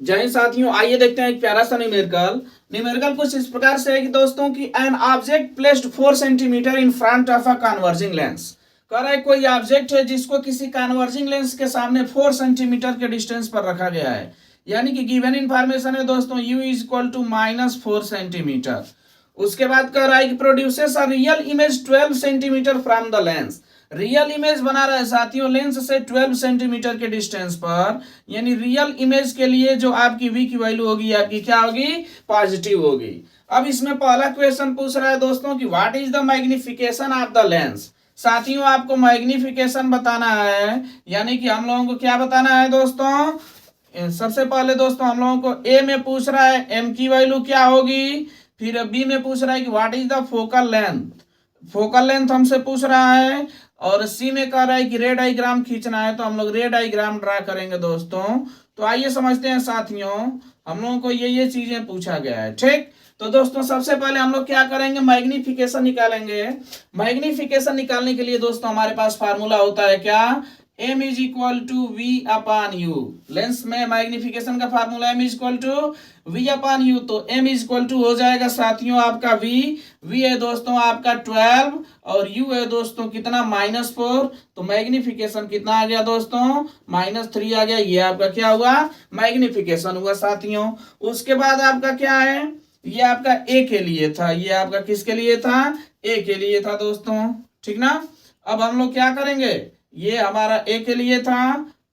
जय हिंद साथियों, आइए देखते हैं एक प्यारा सा न्यूमेरिकल कुछ इस प्रकार से है कि दोस्तों की an object placed 4 centimetre in front of a converging lens. कह रहा है कोई ऑब्जेक्ट है जिसको किसी कन्वर्जिंग लेंस के सामने 4 सेंटीमीटर के डिस्टेंस पर रखा गया है। यानी कि गिवन इन्फॉर्मेशन है दोस्तों u is equal to -4 centimetre. उसके बाद कह रहा है कि produces a real image 12 centimetre from the lens. Real image बना रहा है साथियों लेंस से 12 सेंटीमीटर के डिस्टेंस पर। यानी रियल इमेज के लिए जो आपकी v की वैल्यू होगी आपकी क्या होगी, पॉजिटिव होगी। अब इसमें पहला क्वेश्चन पूछ रहा है दोस्तों कि what is the magnification of the lens. साथियों आपको मैग्निफिकेशन बताना है, यानी कि हम लोगों को क्या बताना है दोस्तों। सबसे पहले दोस्तों हम लोगों को ए में पूछ रहा है m की वैल्यू क्या होगी, फिर बी में पूछ रहा है कि what is the focal length हमसे पूछ रहा है, और सी में कह रहा है कि रे डायग्राम खींचना है। तो हम लोग रे डायग्राम ड्रा करेंगे दोस्तों। तो आइए समझते हैं साथियों, हम लोगों को ये चीजें पूछा गया है। ठीक, तो दोस्तों सबसे पहले हम लोग क्या करेंगे, मैग्निफिकेशन निकालेंगे। मैग्निफिकेशन निकालने के लिए दोस्तों हमारे पास फार्मूला होता है क्या, m is equal to v upon u. Lens में मैग्निफिकेशन का formula m is equal to v upon u. तो m इज इक्वल टू हो जाएगा साथियों आपका v है दोस्तों आपका 12, और u है दोस्तों कितना -4। तो मैग्निफिकेशन कितना आ गया दोस्तों, -3 आ गया। ये आपका क्या हुआ, मैग्निफिकेशन हुआ साथियों। उसके बाद आपका क्या है, ये आपका a के लिए था, ये आपका किसके लिए था, a के लिए था दोस्तों। ठीक ना। अब हम लोग क्या करेंगे, ये हमारा ए के लिए था।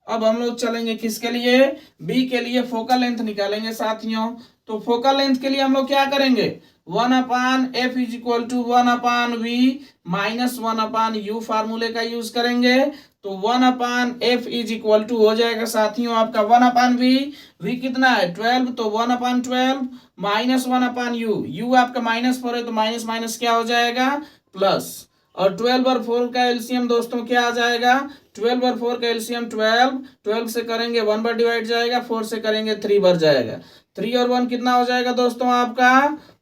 अब हम लोग चलेंगे किसके लिए, बी के लिए फोकल लेंथ निकालेंगे साथियों। तो फोकल लेंथ के लिए हम लोग क्या करेंगे, 1/f is equal to 1/v minus 1/u फार्मूले का यूज करेंगे। तो 1/f इज इक्वल टू हो जाएगा साथियों आपका 1/v। v कितना है 12, तो 1/12 माइनस 1/u। u आपका -4 है तो माइनस माइनस क्या हो जाएगा, प्लस। और 12 और 4 का एलसीएम दोस्तों क्या आ जाएगा, 12 और 4 का एलसीएम 12 से करेंगे 1 बार डिवाइड जाएगा, 4 से करेंगे 3 बार जाएगा। 3 और 1 कितना हो जाएगा दोस्तों आपका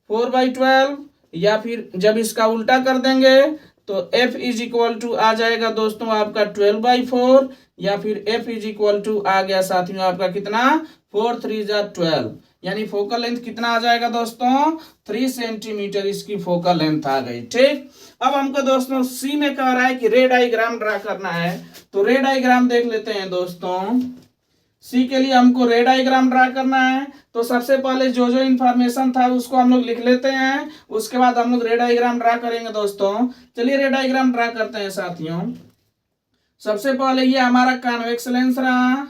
4/12। या फिर जब इसका उल्टा कर देंगे तो f इज इक्वल टू आ जाएगा दोस्तों आपका 12/4, या फिर f इज इक्वल टू आ गया साथियों आपका कितना 4 3 12। यानी फोकल लेंथ कितना आ जाएगा दोस्तों, 3 सेंटीमीटर इसकी फोकल लेंथ आ गई। ठीक, अब हमको दोस्तों सी में कह रहा है कि रे डायग्राम ड्रा करना है। तो रे डायग्राम देख लेते हैं दोस्तों। सी के लिए हमको रे डायग्राम ड्रा करना है। तो सबसे पहले जो जो इंफॉर्मेशन था उसको हम लोग लिख लेते हैं, उसके बाद हम लोग रे डायग्राम ड्रा करेंगे दोस्तों। चलिए रे डायग्राम ड्रा करते हैं साथियों। सबसे पहले ये हमारा कॉन्वेक्स लेंस रहा।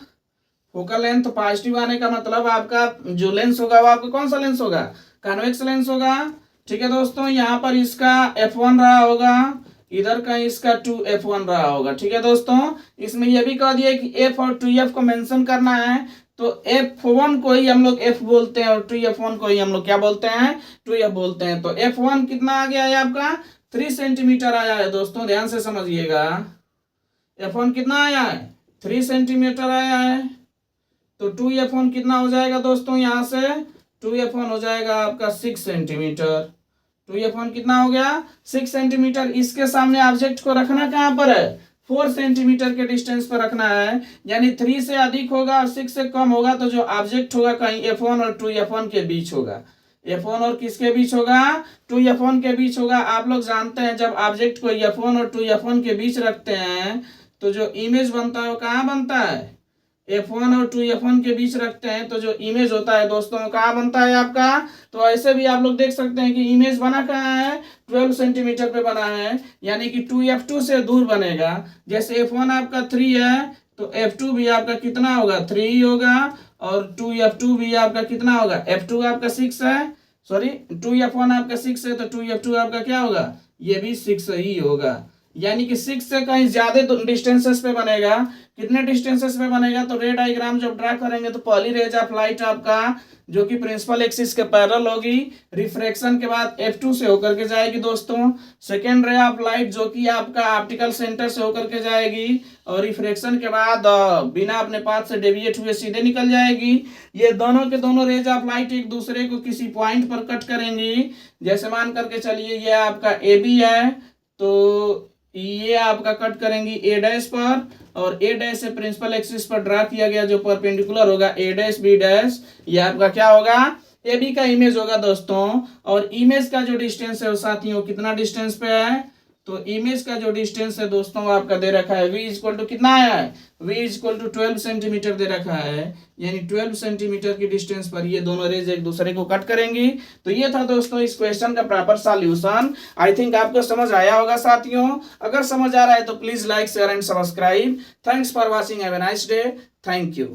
फोकल लेंथ पॉजिटिव आने का मतलब आपका जो लेंस होगा वो आपका कौन सा लेंस होगा, कॉन्वेक्स लेंस होगा। ठीक है दोस्तों, यहाँ पर इसका f1 रहा होगा, इधर का इसका 2f1 रहा होगा। ठीक है दोस्तों, इसमें यह भी कह दिया कि f और 2f को मेंशन करना है। तो f1 को ही हम लोग f बोलते हैं और 2f1 को ही हम लोग क्या बोलते हैं, 2f बोलते हैं। तो f1 कितना आ गया है आपका 3 सेंटीमीटर आया है दोस्तों, ध्यान से समझिएगा। f1 कितना आया है 3 सेंटीमीटर आया है। तो 2f1 कितना हो जाएगा दोस्तों, यहाँ से 2f1 हो जाएगा आपका 6 सेंटीमीटर। 2f1 कितना हो गया 6 सेंटीमीटर। इसके सामने ऑब्जेक्ट को रखना कहाँ पर है, 4 सेंटीमीटर के डिस्टेंस पर रखना है। यानी 3 से अधिक होगा और 6 से कम होगा तो जो ऑब्जेक्ट होगा कहीं f1 और 2f1 के बीच होगा। f1 और किसके बीच होगा, 2f1 के बीच होगा। आप लोग जानते हैं जब ऑब्जेक्ट को f1 और 2f1 के बीच रखते हैं तो जो इमेज बनता है वो कहाँ बनता है, f1 और 2f1 के बीच रखते हैं तो जो इमेज होता है दोस्तों कहाँ बनता है आपका। तो ऐसे भी आप लोग देख सकते हैं कि इमेज बना कहाँ है, 12 सेंटीमीटर पे बना है। यानी कि 2f2 से दूर बनेगा। जैसे f1 आपका 3 है तो f2 भी आपका कितना होगा 3 ही होगा, और 2f2 भी आपका कितना होगा, f2 आपका 6 है, सॉरी 2f1 आपका 6 है तो 2f2 आपका क्या होगा, ये भी 6 ही होगा। यानी कि 6 से कहीं ज्यादा डिस्टेंसेस पे बनेगा। कितने डिस्टेंसेस पे बनेगा, तो रे डायग्राम जब ड्रा करेंगे तो पहली रेज ऑफ लाइट आपका जो कि प्रिंसिपल एक्सिस के पैरेलल होगी, रिफ्रैक्शन के बाद f2 से होकर के जाएगी दोस्तों। सेकेंड रे ऑफ लाइट जो कि आपका ऑप्टिकल सेंटर से होकर के जाएगी, और रिफ्रैक्शन के बाद बिना अपने पाथ से डेविएट हुए सीधे निकल जाएगी। ये दोनों के दोनों रेज ऑफ लाइट एक दूसरे को किसी पॉइंट पर कट करेंगी। जैसे मान करके चलिए ये आपका AB है, तो ये आपका कट करेंगी ए डैश पर, और ए डैश से प्रिंसिपल एक्सिस पर ड्रा किया गया जो परपेंडिकुलर होगा ए डैश बी डैश, ये आपका क्या होगा, ए बी का इमेज होगा दोस्तों। और इमेज का जो डिस्टेंस है वो साथियों कितना डिस्टेंस पे है, तो इमेज का जो डिस्टेंस है दोस्तों आपका दे रखा है v इक्वल टू कितना है, v इक्वल टू 12 सेंटीमीटर दे रखा है, यानी 12 सेंटीमीटर की डिस्टेंस पर ये दोनों रेज एक दूसरे को कट करेंगी। तो ये था दोस्तों इस क्वेश्चन का प्रॉपर सॉल्यूशन। आई थिंक आपको समझ आया होगा साथियों। अगर समझ आ रहा है तो please like share and subscribe. Thanks for watching, have a nice day, thank you.